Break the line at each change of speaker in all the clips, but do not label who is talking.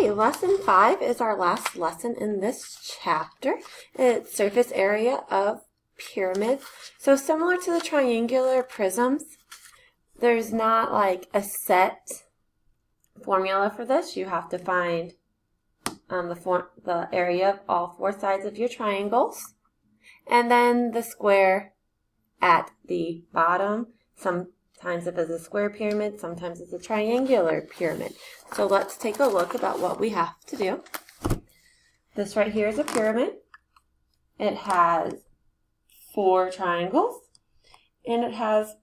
Okay, lesson 5 is our last lesson in this chapter. It's surface area of pyramids. So similar to the triangular prisms, there's not like a set formula for this. You have to find the area of all four sides of your triangles, and then the square at the bottom. Sometimes if it's a square pyramid, sometimes it's a triangular pyramid. So let's take a look about what we have to do. This right here is a pyramid. It has 4 triangles, and it has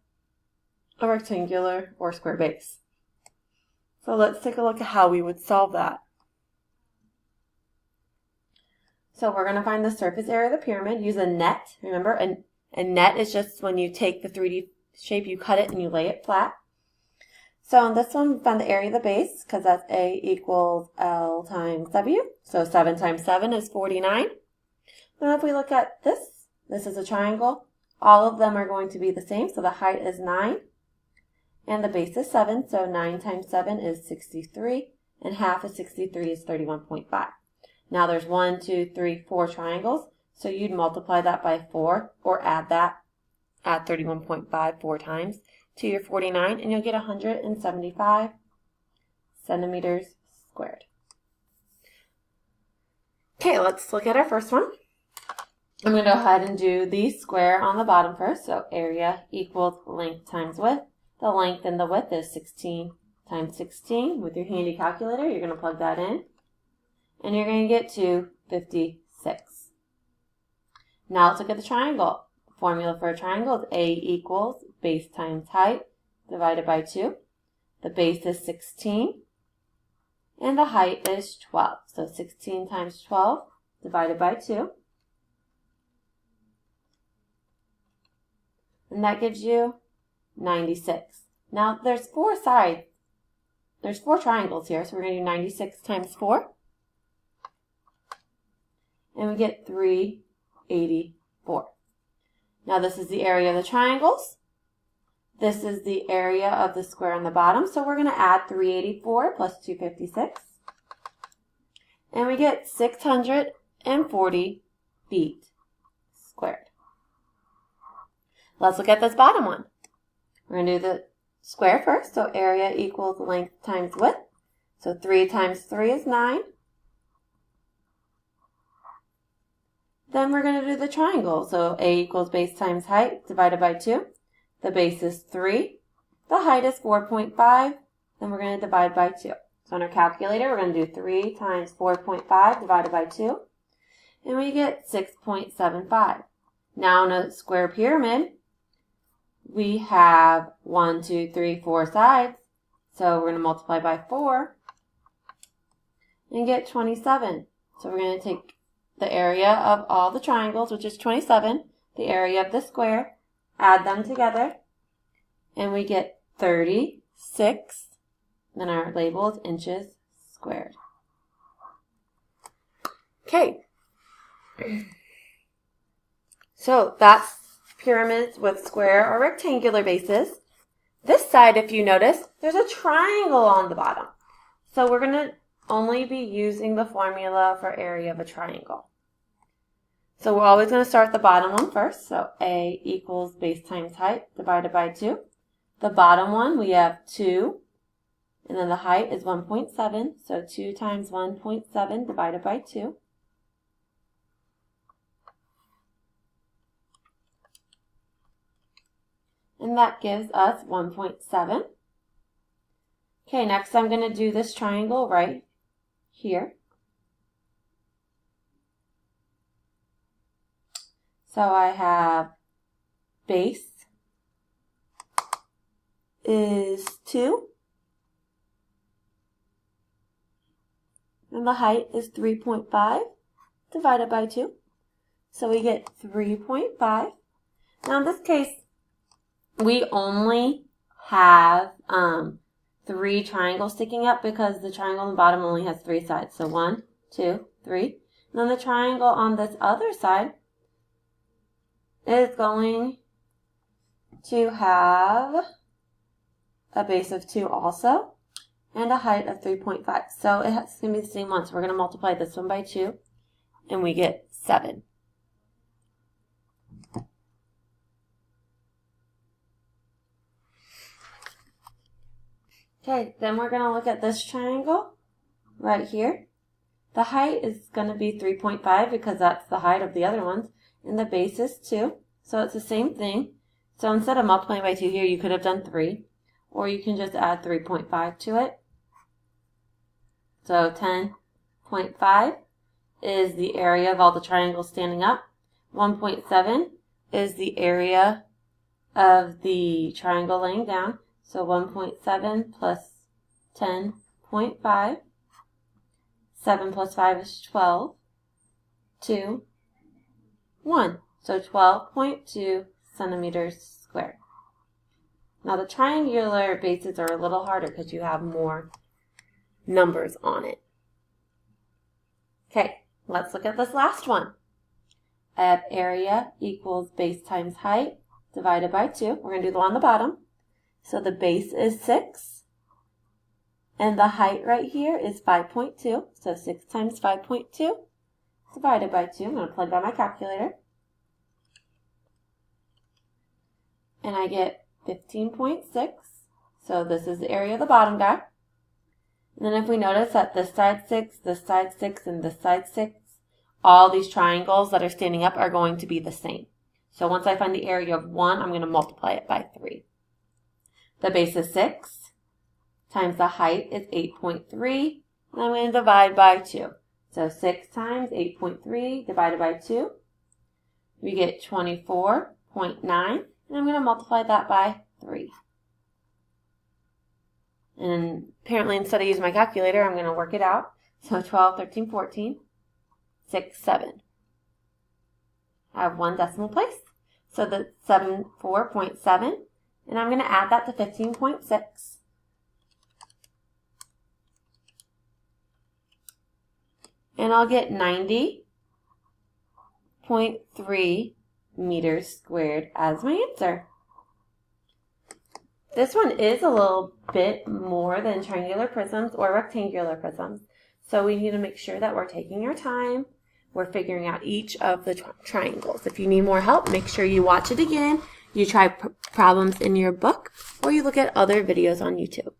a rectangular or square base. So let's take a look at how we would solve that. So we're going to find the surface area of the pyramid. Use a net. Remember, a net is just when you take the 3D shape, you cut it and you lay it flat. So in this one, we found the area of the base because that's A equals L times W. So 7 times 7 is 49. Now if we look at this is a triangle. All of them are going to be the same. So the height is 9 and the base is 7. So 9 times 7 is 63 and half of 63 is 31.5. Now there's 1, 2, 3, 4 triangles. So you'd multiply that by 4 or add 31.5 4 times to your 49, and you'll get 175 centimeters squared. Okay, let's look at our first one. I'm going to go ahead and do the square on the bottom first. So area equals length times width. The length and the width is 16 times 16. With your handy calculator, you're going to plug that in, and you're going to get to 56. Now let's look at the triangle. The formula for a triangle is A equals base times height divided by 2. The base is 16 and the height is 12. So 16 times 12 divided by 2. And that gives you 96. Now there's 4 sides. There's 4 triangles here, so we're going to do 96 times 4. And we get 384. Now this is the area of the triangles. This is the area of the square on the bottom. So we're going to add 384 plus 256. And we get 640 feet squared. Let's look at this bottom one. We're going to do the square first. So area equals length times width. So 3 times 3 is 9. Then we're going to do the triangle. So A equals base times height divided by 2. The base is 3. The height is 4.5. Then we're going to divide by 2. So on our calculator, we're going to do 3 times 4.5 divided by 2. And we get 6.75. Now in a square pyramid, we have 1, 2, 3, 4 sides. So we're going to multiply by 4 and get 27. So we're going to take the area of all the triangles, which is 27, the area of the square, add them together, and we get 36. Then our label is inches squared. Okay. So that's pyramids with square or rectangular bases. This side, if you notice, there's a triangle on the bottom. So we're going to only be using the formula for area of a triangle. So we're always going to start the bottom one first. So A equals base times height divided by 2. The bottom one, we have 2. And then the height is 1.7. So 2 times 1.7 divided by 2. And that gives us 1.7. Okay, next I'm going to do this triangle right here. So I have base is 2. And the height is 3.5 divided by 2. So we get 3.5. Now in this case, we only have 3 triangles sticking up because the triangle on the bottom only has 3 sides. So 1, 2, 3. And then the triangle on this other side is going to have a base of 2 also. and a height of 3.5. So it's going to be the same one. So we're going to multiply this one by 2, and we get 7. Okay, then we're going to look at this triangle right here. The height is going to be 3.5 because that's the height of the other ones, and the base is 2. So it's the same thing. So instead of multiplying by 2 here, you could have done 3, or you can just add 3.5 to it. So 10.5 is the area of all the triangles standing up. 1.7 is the area of the triangle laying down. So 1.7 plus 10.5. 7 plus 5 is 12. 2, 1. So 12.2 centimeters squared. Now the triangular bases are a little harder because you have more numbers on it. Okay, let's look at this last one. I have area equals base times height divided by 2. We're going to do the one on the bottom. So the base is 6. And the height right here is 5.2. So 6 times 5.2 divided by 2. I'm going to plug by my calculator. And I get 15.6. So this is the area of the bottom guy. And then if we notice that this side 6, this side 6, and this side 6, all these triangles that are standing up are going to be the same. So once I find the area of one, I'm going to multiply it by 3. The base is 6 times the height is 8.3, and I'm going to divide by 2. So 6 times 8.3 divided by 2, we get 24.9, and I'm going to multiply that by 3. And apparently instead of using my calculator, I'm going to work it out. So 12, 13, 14, 6, 7. I have one decimal place. So that's 74.7. And I'm going to add that to 15.6. And I'll get 90.3 meters squared as my answer. This one is a little bit more than triangular prisms or rectangular prisms. So we need to make sure that we're taking our time. We're figuring out each of the triangles. If you need more help, make sure you watch it again. You try problems in your book, or you look at other videos on YouTube.